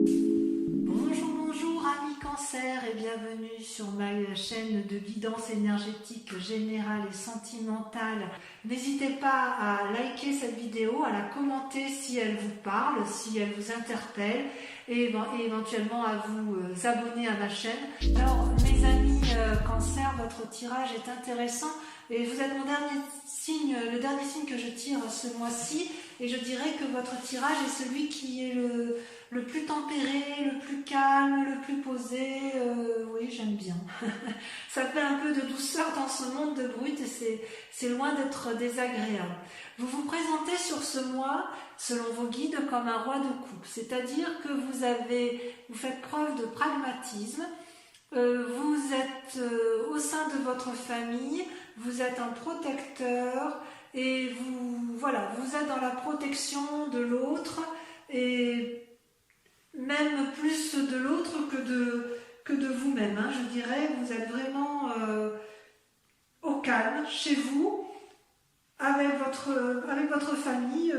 Bonjour, bonjour amis Cancer et bienvenue sur ma chaîne de guidance énergétique générale et sentimentale. N'hésitez pas à liker cette vidéo, à la commenter si elle vous parle, si elle vous interpelle et éventuellement à vous abonner à ma chaîne. Alors mes amis Cancer, votre tirage est intéressant et vous êtes mon dernier signe, le dernier signe que je tire ce mois-ci, et je dirais que votre tirage est celui qui est le plus tempéré, le plus calme, le plus posé. Oui, j'aime bien. Ça fait un peu de douceur dans ce monde de brut et c'est loin d'être désagréable. Vous vous présentez sur ce mois, selon vos guides, comme un roi de coupe, c'est-à-dire que vous faites preuve de pragmatisme. Vous êtes au sein de votre famille, vous êtes un protecteur et vous êtes dans la protection de l'autre et même plus de l'autre que de vous-même. Hein, je dirais, vous êtes vraiment au calme chez vous, avec votre famille,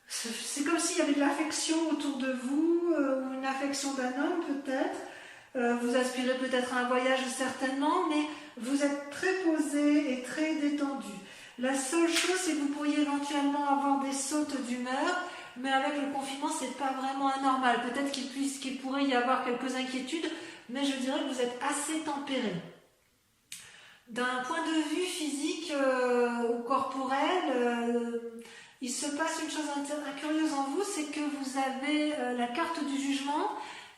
c'est comme s'il y avait de l'affection autour de vous, ou une affection d'un homme peut-être. Vous aspirez peut-être à un voyage certainement, mais vous êtes très posé et très détendu. La seule chose, c'est que vous pourriez éventuellement avoir des sautes d'humeur, mais avec le confinement, c'est pas vraiment anormal. Peut-être qu'il pourrait y avoir quelques inquiétudes, mais je dirais que vous êtes assez tempéré. D'un point de vue physique ou corporel, il se passe une chose curieuse en vous, c'est que vous avez la carte du jugement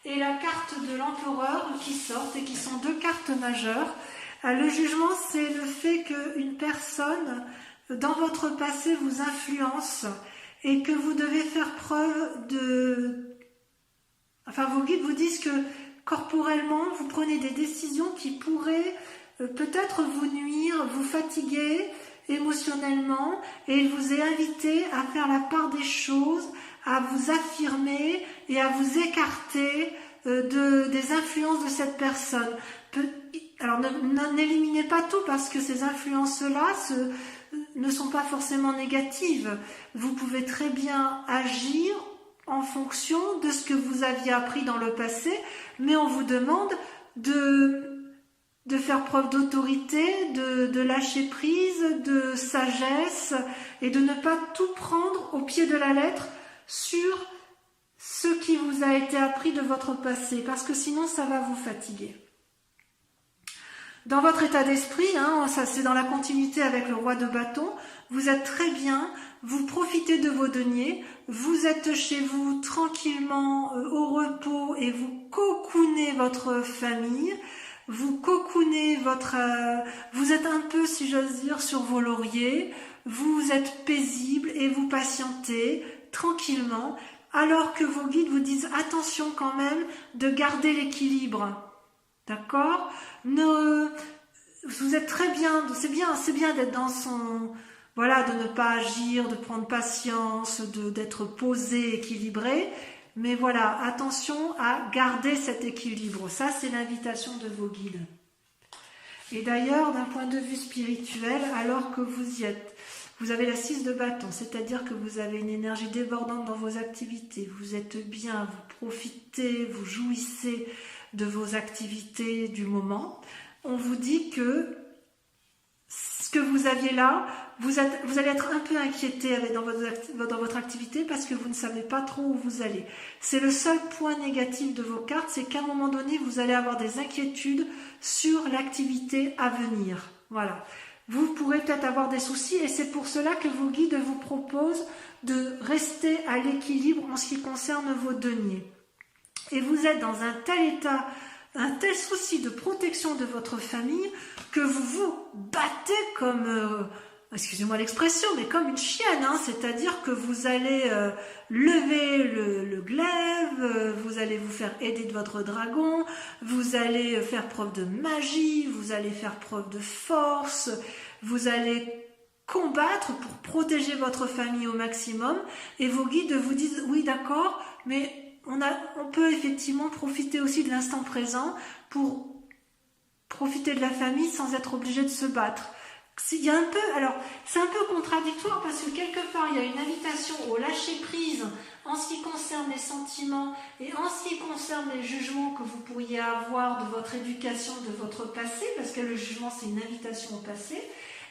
et la carte de l'empereur qui sortent et qui sont deux cartes majeures. Le jugement, c'est le fait qu'une personne dans votre passé vous influence et que vous devez faire preuve de... Enfin, vos guides vous disent que corporellement, vous prenez des décisions qui pourraient peut-être vous nuire, vous fatiguer émotionnellement, et il vous est invité à faire la part des choses, à vous affirmer et à vous écarter des influences de cette personne. Alors n'éliminez pas tout parce que ces influences-là ne sont pas forcément négatives. Vous pouvez très bien agir en fonction de ce que vous aviez appris dans le passé, mais on vous demande de faire preuve d'autorité, de lâcher prise, de sagesse et de ne pas tout prendre au pied de la lettre sur ce qui vous a été appris de votre passé, parce que sinon ça va vous fatiguer. Dans votre état d'esprit, hein, ça c'est dans la continuité avec le roi de bâton, vous êtes très bien, vous profitez de vos deniers, vous êtes chez vous tranquillement au repos et vous cocoonez votre famille, vous cocoonez vous êtes un peu, si j'ose dire, sur vos lauriers, vous êtes paisible et vous patientez tranquillement, alors que vos guides vous disent attention quand même de garder l'équilibre. D'accord ? Vous êtes très bien, c'est bien d'être dans son... Voilà, de ne pas agir, de prendre patience, d'être posé, équilibré. Mais voilà, attention à garder cet équilibre. Ça, c'est l'invitation de vos guides. Et d'ailleurs, d'un point de vue spirituel, alors que vous y êtes, vous avez la 6 de bâton, c'est-à-dire que vous avez une énergie débordante dans vos activités. Vous êtes bien, vous profitez, vous jouissez de vos activités du moment. On vous dit que ce que vous aviez là, vous allez être un peu inquiété dans votre activité parce que vous ne savez pas trop où vous allez. C'est le seul point négatif de vos cartes, c'est qu'à un moment donné, vous allez avoir des inquiétudes sur l'activité à venir. Voilà. Vous pourrez peut-être avoir des soucis et c'est pour cela que vos guides vous proposent de rester à l'équilibre en ce qui concerne vos deniers. Et vous êtes dans un tel état, un tel souci de protection de votre famille que vous vous battez comme, excusez-moi l'expression, mais comme une chienne, hein, c'est-à-dire que vous allez lever le glaive, vous allez vous faire aider de votre dragon, vous allez faire preuve de magie, vous allez faire preuve de force, vous allez combattre pour protéger votre famille au maximum, et vos guides vous disent oui d'accord, mais on peut effectivement profiter aussi de l'instant présent pour profiter de la famille sans être obligé de se battre. il y a un peu, alors c'est un peu contradictoire parce que quelque part il y a une invitation au lâcher prise en ce qui concerne les sentiments et en ce qui concerne les jugements que vous pourriez avoir de votre éducation, de votre passé, parce que le jugement c'est une invitation au passé,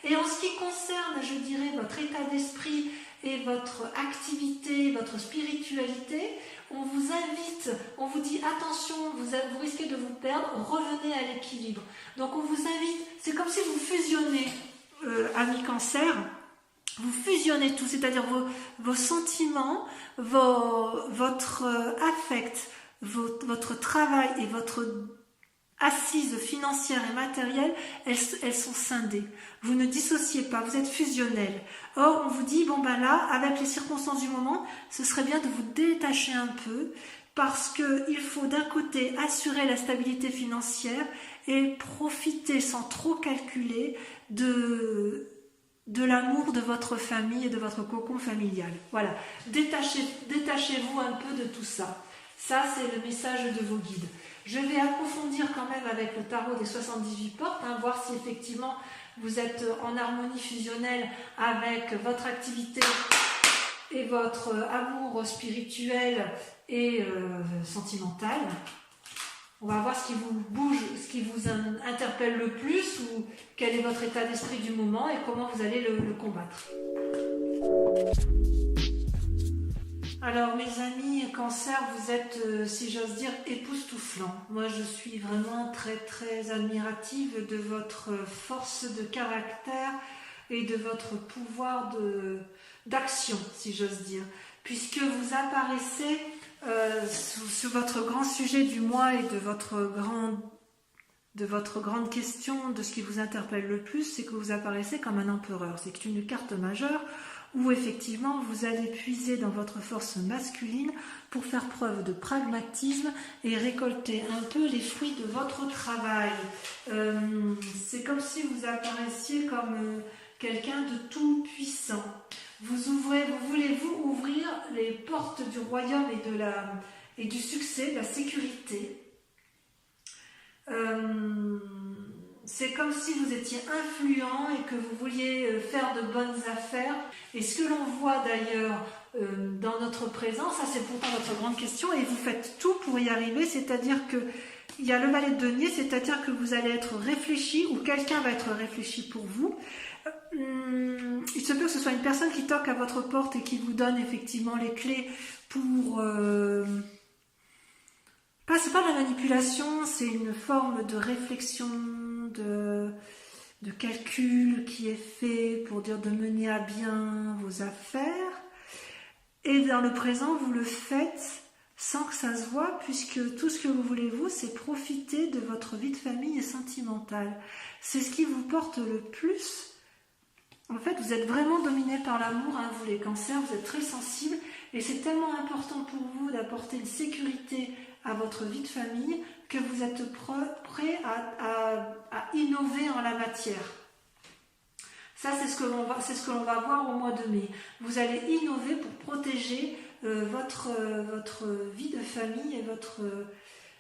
et en ce qui concerne, je dirais, votre état d'esprit et votre activité, votre spiritualité, on vous invite, on vous dit attention, vous risquez de vous perdre, revenez à l'équilibre. Donc on vous invite, c'est comme si vous fusionnez, amis cancer, vous fusionnez tout, c'est-à-dire vos sentiments, votre affect, votre travail et votre assise financière et matérielle, elles sont scindées. Vous ne dissociez pas, vous êtes fusionnel. Or, on vous dit, bon ben là, avec les circonstances du moment, ce serait bien de vous détacher un peu, parce qu'il faut d'un côté assurer la stabilité financière et profiter sans trop calculer de l'amour de votre famille et de votre cocon familial. Voilà, détachez-vous un peu de tout ça. Ça, c'est le message de vos guides. Je vais approfondir quand même avec le tarot des 78 portes, voir si effectivement vous êtes en harmonie fusionnelle avec votre activité et votre amour spirituel et sentimental. On va voir ce qui vous bouge, ce qui vous interpelle le plus, ou quel est votre état d'esprit du moment et comment vous allez le combattre. Alors mes amis cancer, vous êtes, si j'ose dire, époustouflants. Moi je suis vraiment très très admirative de votre force de caractère et de votre pouvoir d'action, si j'ose dire. Puisque vous apparaissez sur votre grand sujet du mois et de votre grande question, de ce qui vous interpelle le plus, c'est que vous apparaissez comme un empereur. C'est une carte majeure où effectivement vous allez puiser dans votre force masculine pour faire preuve de pragmatisme et récolter un peu les fruits de votre travail. C'est comme si vous apparaissiez comme quelqu'un de tout puissant. Vous voulez-vous ouvrir les portes du royaume et du succès, de la sécurité. C'est comme si vous étiez influent et que vous vouliez faire de bonnes affaires. Et ce que l'on voit d'ailleurs dans notre présent, ça c'est pourtant votre grande question, et vous faites tout pour y arriver, c'est-à-dire que il y a le valet de denier, c'est-à-dire que vous allez être réfléchi ou quelqu'un va être réfléchi pour vous. Il se peut que ce soit une personne qui toque à votre porte et qui vous donne effectivement les clés pour... c'est pas de la manipulation, c'est une forme de réflexion, de calcul qui est fait pour dire de mener à bien vos affaires. Et dans le présent, vous le faites sans que ça se voie, puisque tout ce que vous voulez, vous, c'est profiter de votre vie de famille et sentimentale. C'est ce qui vous porte le plus. En fait, vous êtes vraiment dominé par l'amour, vous les cancers, vous êtes très sensibles, et c'est tellement important pour vous d'apporter une sécurité à votre vie de famille que vous êtes prêt à innover en la matière. Ça, c'est ce que l'on va voir au mois de mai. Vous allez innover pour protéger votre vie de famille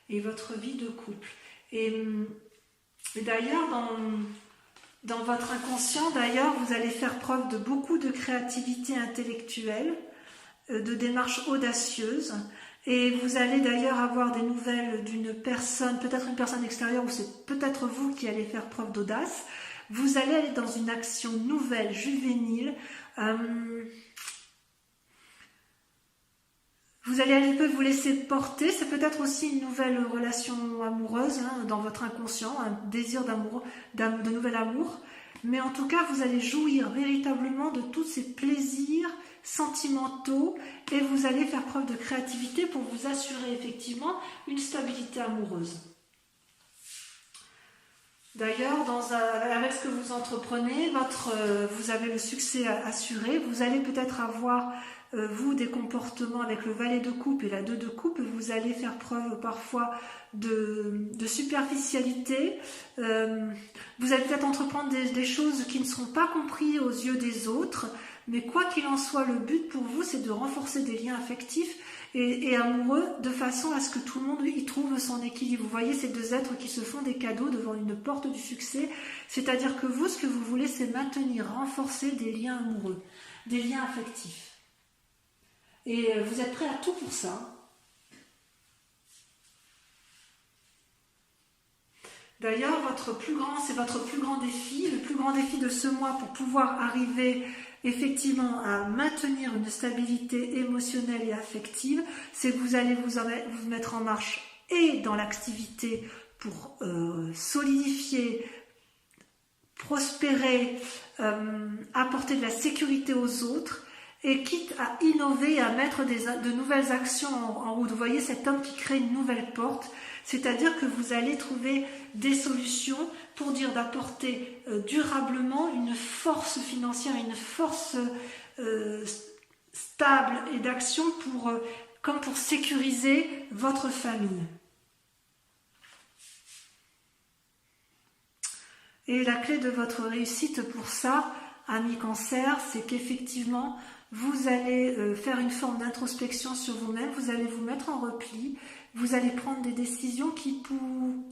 et votre vie de couple. Et d'ailleurs, dans votre inconscient, d'ailleurs, vous allez faire preuve de beaucoup de créativité intellectuelle, de démarches audacieuses, et vous allez d'ailleurs avoir des nouvelles d'une personne, peut-être une personne extérieure, ou c'est peut-être vous qui allez faire preuve d'audace. Vous allez aller dans une action nouvelle, juvénile. Vous allez un peu vous laisser porter. C'est peut-être aussi une nouvelle relation amoureuse dans votre inconscient, un désir de nouvel amour. Mais en tout cas, vous allez jouir véritablement de tous ces plaisirs sentimentaux et vous allez faire preuve de créativité pour vous assurer effectivement une stabilité amoureuse. D'ailleurs, avec ce que vous entreprenez, vous avez le succès assuré. Vous allez peut-être avoir, vous, des comportements avec le valet de coupe et la 2 de coupe. Vous allez faire preuve parfois de superficialité. Vous allez peut-être entreprendre des choses qui ne seront pas comprises aux yeux des autres. Mais quoi qu'il en soit, le but pour vous, c'est de renforcer des liens affectifs et amoureux, de façon à ce que tout le monde y trouve son équilibre. Vous voyez ces deux êtres qui se font des cadeaux devant une porte du succès, c'est-à-dire que vous, ce que vous voulez, c'est maintenir, renforcer des liens amoureux, des liens affectifs. Et vous êtes prêts à tout pour ça. D'ailleurs, c'est votre plus grand défi, le plus grand défi de ce mois pour pouvoir arriver effectivement à maintenir une stabilité émotionnelle et affective, c'est que vous allez vous mettre en marche et dans l'activité pour solidifier, prospérer, apporter de la sécurité aux autres, et quitte à innover et à mettre de nouvelles actions en route. Vous voyez cet homme qui crée une nouvelle porte, c'est-à-dire que vous allez trouver des solutions pour dire d'apporter durablement une force financière, une force stable et d'action comme pour sécuriser votre famille. Et la clé de votre réussite pour ça, amis Cancer, c'est qu'effectivement, vous allez faire une forme d'introspection sur vous-même, vous allez vous mettre en repli, vous allez prendre des décisions qui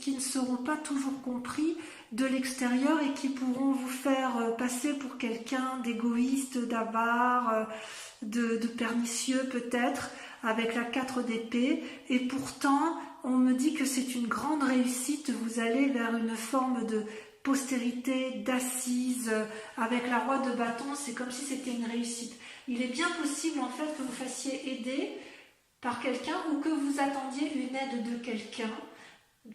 ne seront pas toujours comprises de l'extérieur et qui pourront vous faire passer pour quelqu'un d'égoïste, d'avare, de pernicieux peut-être, avec la 4 d'épée. Et pourtant, on me dit que c'est une grande réussite, vous allez vers une forme de postérité, d'assise, avec la roi de bâton, c'est comme si c'était une réussite. Il est bien possible en fait que vous fassiez aider par quelqu'un ou que vous attendiez une aide de quelqu'un,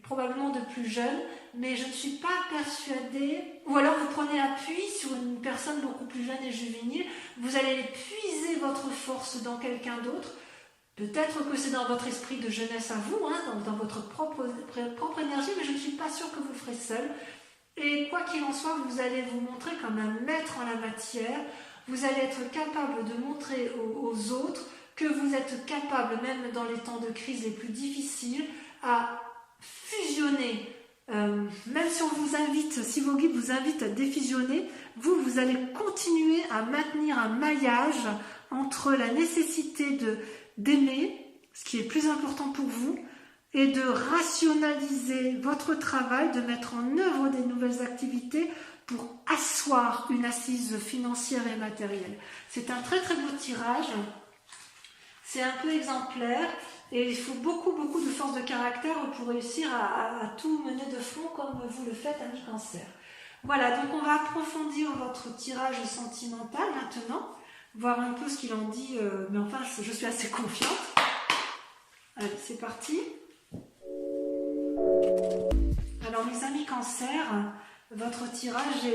probablement de plus jeune, mais je ne suis pas persuadée, ou alors vous prenez appui sur une personne beaucoup plus jeune et juvénile, vous allez puiser votre force dans quelqu'un d'autre, peut-être que c'est dans votre esprit de jeunesse à vous, dans votre propre énergie, mais je ne suis pas sûre que vous le ferez seul. Et quoi qu'il en soit, vous allez vous montrer comme un maître en la matière. Vous allez être capable de montrer aux autres que vous êtes capable, même dans les temps de crise les plus difficiles, à fusionner. Même si on vous invite, si vos guides vous invitent à défusionner, vous allez continuer à maintenir un maillage entre la nécessité d'aimer, ce qui est plus important pour vous, et de rationaliser votre travail, de mettre en œuvre des nouvelles activités pour asseoir une assise financière et matérielle. C'est un très très beau tirage, c'est un peu exemplaire et il faut beaucoup de force de caractère pour réussir à tout mener de front comme vous le faites, amis Cancer. Voilà, donc on va approfondir votre tirage sentimental maintenant, voir un peu ce qu'il en dit, mais enfin je suis assez confiante. Allez, c'est parti. Alors mes amis Cancer, votre tirage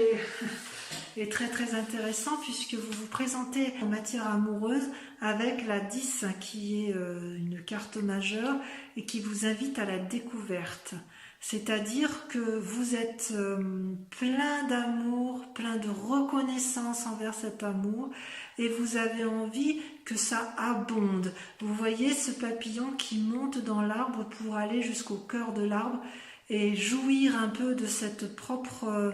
est très très intéressant puisque vous vous présentez en matière amoureuse avec la 10 qui est une carte majeure et qui vous invite à la découverte. C'est-à-dire que vous êtes plein d'amour, plein de reconnaissance envers cet amour et vous avez envie que ça abonde. Vous voyez ce papillon qui monte dans l'arbre pour aller jusqu'au cœur de l'arbre et jouir un peu de cette propre...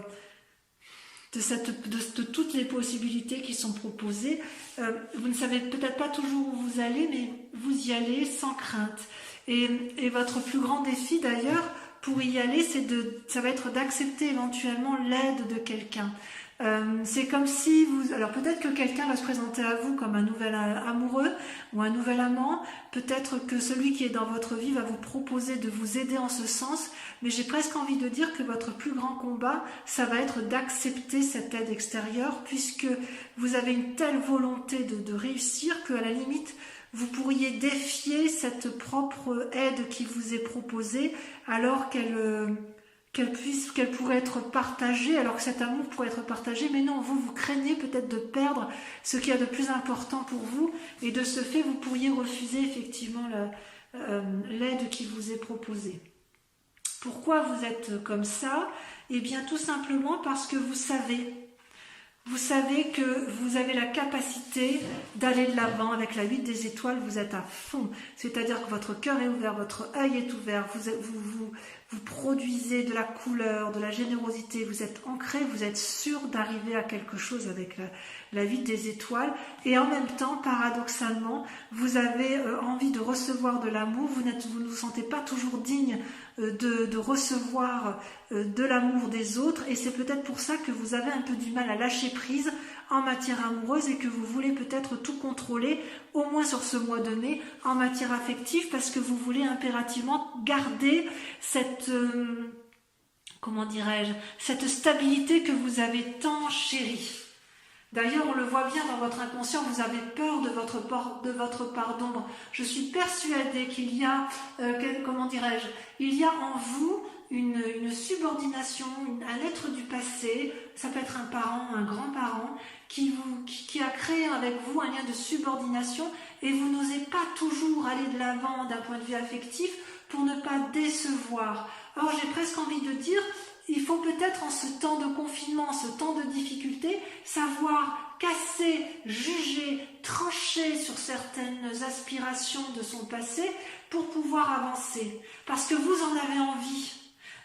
de toutes les possibilités qui sont proposées. Vous ne savez peut-être pas toujours où vous allez, mais vous y allez sans crainte. Et votre plus grand défi d'ailleurs, pour y aller, ça va être d'accepter éventuellement l'aide de quelqu'un. C'est comme si alors peut-être que quelqu'un va se présenter à vous comme un nouvel amoureux ou un nouvel amant, peut-être que celui qui est dans votre vie va vous proposer de vous aider en ce sens, mais j'ai presque envie de dire que votre plus grand combat, ça va être d'accepter cette aide extérieure, puisque vous avez une telle volonté de réussir qu'à la limite, vous pourriez défier cette propre aide qui vous est proposée, alors qu'elle pourrait être partagée, alors que cet amour pourrait être partagé, mais non, vous craignez peut-être de perdre ce qu'il y a de plus important pour vous, et de ce fait, vous pourriez refuser effectivement l'aide qui vous est proposée. Pourquoi vous êtes comme ça? Eh bien, tout simplement parce que vous savez que vous avez la capacité d'aller de l'avant avec la 8 des étoiles, vous êtes à fond. C'est-à-dire que votre cœur est ouvert, votre œil est ouvert, vous produisez de la couleur, de la générosité, vous êtes ancré, vous êtes sûr d'arriver à quelque chose avec la vie des étoiles, et en même temps, paradoxalement, vous avez envie de recevoir de l'amour, vous ne vous sentez pas toujours digne de recevoir de l'amour des autres, et c'est peut-être pour ça que vous avez un peu du mal à lâcher prise en matière amoureuse et que vous voulez peut-être tout contrôler, au moins sur ce mois de mai, en matière affective, parce que vous voulez impérativement garder cette, comment dirais-je, cette stabilité que vous avez tant chérie. D'ailleurs, on le voit bien dans votre inconscient, vous avez peur de votre part d'ombre. Je suis persuadée qu'il y a, comment dirais-je, il y a en vous une subordination, un être du passé, ça peut être un parent, un grand-parent, qui a créé avec vous un lien de subordination et vous n'osez pas toujours aller de l'avant d'un point de vue affectif pour ne pas décevoir. Or, j'ai presque envie de dire, il faut peut-être en ce temps de confinement, en ce temps de difficulté, savoir casser, juger, trancher sur certaines aspirations de son passé pour pouvoir avancer. Parce que vous en avez envie.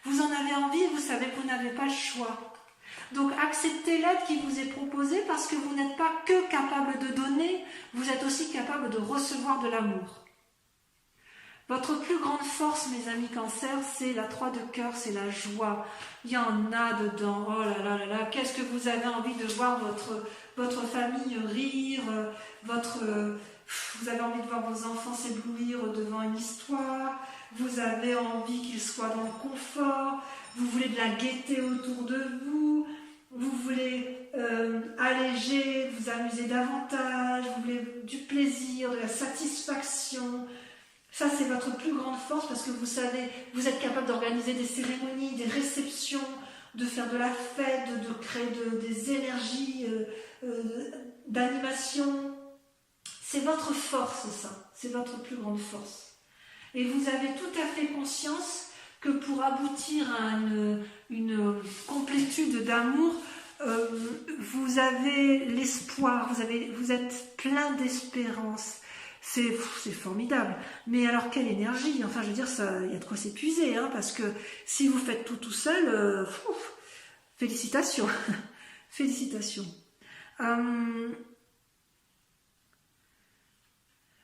Vous en avez envie et vous savez que vous n'avez pas le choix. Donc acceptez l'aide qui vous est proposée parce que vous n'êtes pas que capable de donner, vous êtes aussi capable de recevoir de l'amour. Votre plus grande force, mes amis Cancer, c'est la 3 de cœur, c'est la joie. Il y en a dedans. Oh là là là là, qu'est-ce que vous avez envie de voir votre famille rire, vous avez envie de voir vos enfants s'éblouir devant une histoire, vous avez envie qu'ils soient dans le confort, vous voulez de la gaieté autour de vous, vous voulez alléger, vous amuser davantage, vous voulez du plaisir, de la satisfaction. Ça, c'est votre plus grande force parce que vous savez, vous êtes capable d'organiser des cérémonies, des réceptions, de faire de la fête, de créer des énergies d'animation. C'est votre force, ça. C'est votre plus grande force. Et vous avez tout à fait conscience que pour aboutir à une complétude d'amour, vous avez l'espoir, vous êtes plein d'espérance. C'est formidable. Mais alors, quelle énergie! Enfin, je veux dire, il y a de quoi s'épuiser, hein, parce que si vous faites tout seul, félicitations. Félicitations.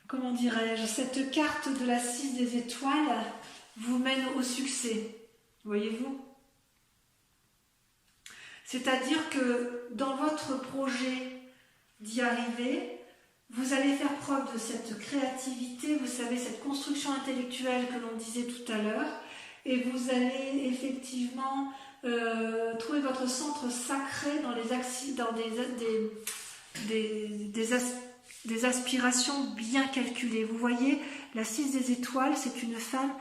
Comment dirais-je? Cette carte de la 6 des étoiles vous mène au succès. Voyez-vous? C'est-à-dire que dans votre projet d'y arriver, vous allez faire preuve de cette créativité, vous savez, cette construction intellectuelle que l'on disait tout à l'heure, et vous allez effectivement trouver votre centre sacré dans des aspirations bien calculées. Vous voyez, la 6 des étoiles, c'est une femme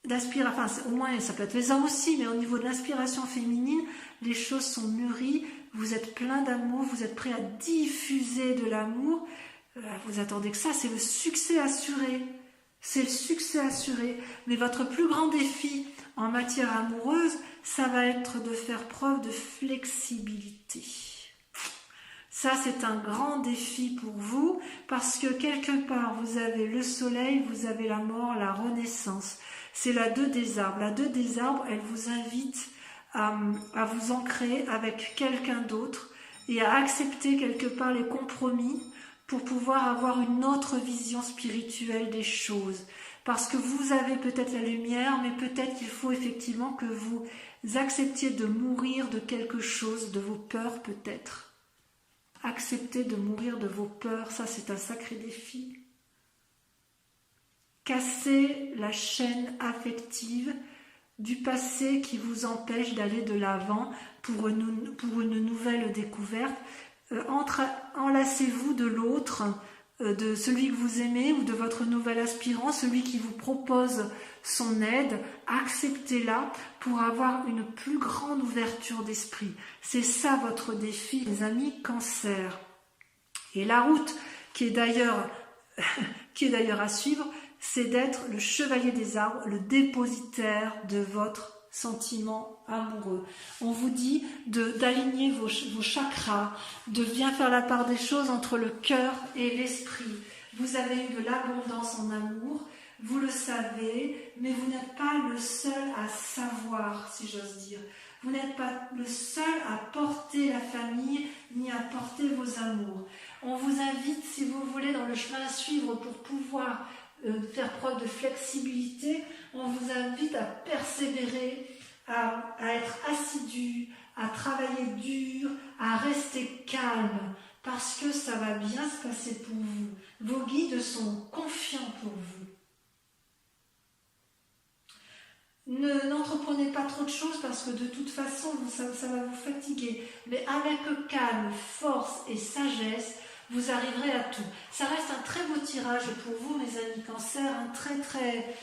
d'aspiration, enfin au moins ça peut être les hommes aussi, mais au niveau de l'inspiration féminine, les choses sont mûries, vous êtes plein d'amour, vous êtes prêt à diffuser de l'amour. Vous attendez que ça, c'est le succès assuré. C'est le succès assuré. Mais votre plus grand défi en matière amoureuse, ça va être de faire preuve de flexibilité. Ça, c'est un grand défi pour vous parce que quelque part, vous avez le soleil, vous avez la mort, la renaissance. C'est la 2 des arbres. La 2 des arbres, elle vous invite à vous ancrer avec quelqu'un d'autre et à accepter quelque part les compromis pour pouvoir avoir une autre vision spirituelle des choses. Parce que vous avez peut-être la lumière, mais peut-être qu'il faut effectivement que vous acceptiez de mourir de quelque chose, de vos peurs peut-être. Accepter de mourir de vos peurs, ça c'est un sacré défi. Casser la chaîne affective du passé qui vous empêche d'aller de l'avant pour une nouvelle découverte. Enlacez-vous de l'autre, de celui que vous aimez ou de votre nouvel aspirant, celui qui vous propose son aide, acceptez-la pour avoir une plus grande ouverture d'esprit. C'est ça votre défi, les amis Cancer. Et la route qui est d'ailleurs à suivre, c'est d'être le chevalier des arbres, le dépositaire de votre sentiment amoureux. On vous dit d'aligner vos chakras, de bien faire la part des choses entre le cœur et l'esprit. Vous avez eu de l'abondance en amour, vous le le savez, mais vous n'êtes pas le seul à savoir, si j'ose dire. Vous n'êtes pas le seul à porter la famille, ni à porter vos amours. On vous invite, si vous voulez, dans le chemin à suivre pour pouvoir faire preuve de flexibilité, on vous invite à persévérer, à être assidu, à travailler dur, à rester calme, parce que ça va bien se passer pour vous. Vos guides sont confiants pour vous. N'entreprenez pas trop de choses parce que de toute façon, ça va vous fatiguer. Mais avec calme, force et sagesse, vous arriverez à tout. Ça reste un très beau tirage pour vous, mes amis Cancer, un très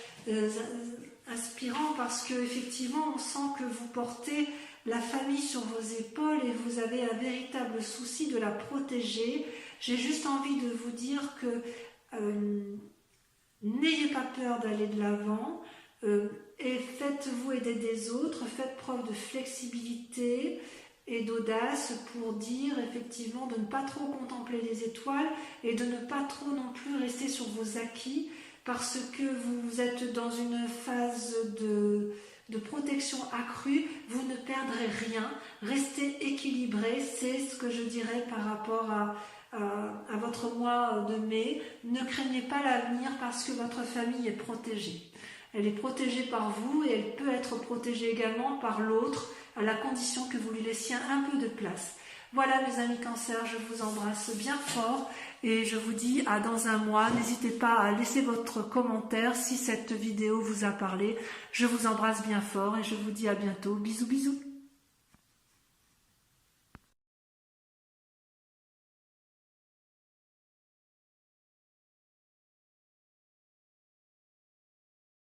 inspirant parce que effectivement, on sent que vous portez la famille sur vos épaules et vous avez un véritable souci de la protéger. J'ai juste envie de vous dire que n'ayez pas peur d'aller de l'avant. Et faites-vous aider des autres, faites preuve de flexibilité et d'audace pour dire effectivement de ne pas trop contempler les étoiles et de ne pas trop non plus rester sur vos acquis parce que vous êtes dans une phase de protection accrue, vous ne perdrez rien, restez équilibré, c'est ce que je dirais par rapport à votre mois de mai. Ne craignez pas l'avenir parce que votre famille est protégée. Elle est protégée par vous et elle peut être protégée également par l'autre à la condition que vous lui laissiez un peu de place. Voilà mes amis Cancer, je vous embrasse bien fort et je vous dis à dans un mois. N'hésitez pas à laisser votre commentaire si cette vidéo vous a parlé. Je vous embrasse bien fort et je vous dis à bientôt. Bisous bisous.